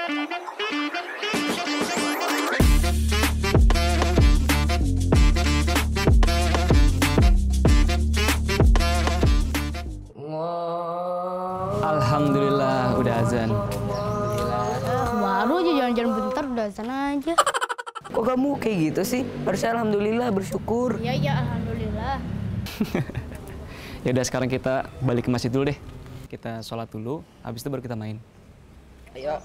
Alhamdulillah udah azan. Baru aja jalan-jalan bentar udah azan aja. Kok kamu kayak gitu sih? Harusnya alhamdulillah, bersyukur. Iya, alhamdulillah. Ya udah sekarang kita balik ke masjid dulu deh. Kita sholat dulu, habis itu baru kita main. Ayo.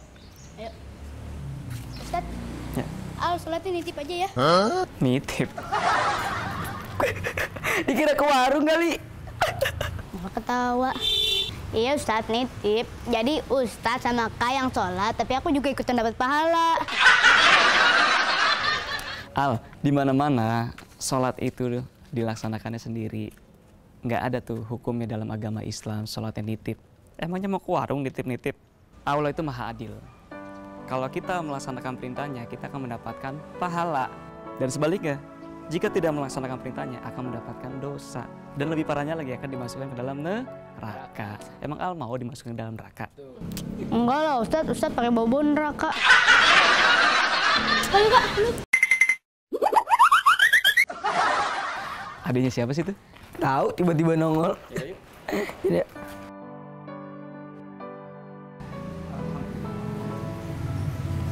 Ustaz, Ya. Al sholatnya nitip aja ya. Nitip. Dikira ke warung kali. Malah ketawa. Iya Ustaz nitip. Jadi Ustaz sama Kak yang sholat, tapi aku juga ikutan dapat pahala. Al, di mana-mana sholat itu dilaksanakannya sendiri. Nggak ada tuh hukumnya dalam agama Islam sholatnya nitip. Emangnya mau ke warung nitip-nitip? Allah itu maha adil. Kalau kita melaksanakan perintahnya, kita akan mendapatkan pahala. Dan sebaliknya, jika tidak melaksanakan perintahnya, akan mendapatkan dosa. Dan lebih parahnya lagi akan dimasukkan ke dalam neraka. Emang Al mau dimasukkan ke dalam neraka? Enggak lah Ustaz pakai bobo neraka. Ayo Kak, lu. Adanya siapa sih tuh? Tahu tiba-tiba nongol. Tidak.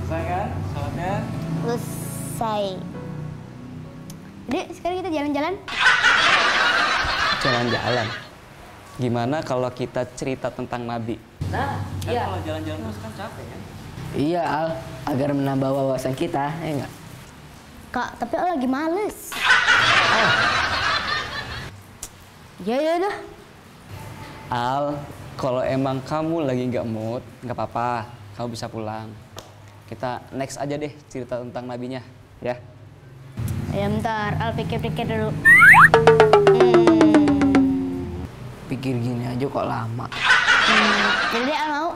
Selesai kan sholatnya? Selesai. Dek, sekarang kita jalan-jalan. Jalan-jalan. Gimana kalau kita cerita tentang Nabi? Nah, Kan kalau jalan-jalan terus kan capek kan? Iya, Al. Agar menambah wawasan kita, ya enggak? Kak, tapi Al lagi males. Ya dah. Al, kalau emang kamu lagi nggak mood, nggak apa-apa, kamu bisa pulang. Kita next aja deh cerita tentang nabinya, ya. Ya bentar, Al pikir-pikir dulu. Pikir gini aja kok lama. Jadi Al mau?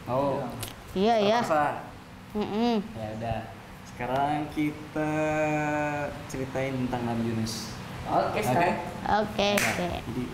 Oh, Iya ya. Ya udah. Sekarang kita ceritain tentang Nabi Yunus. Oke, Oke. Jadi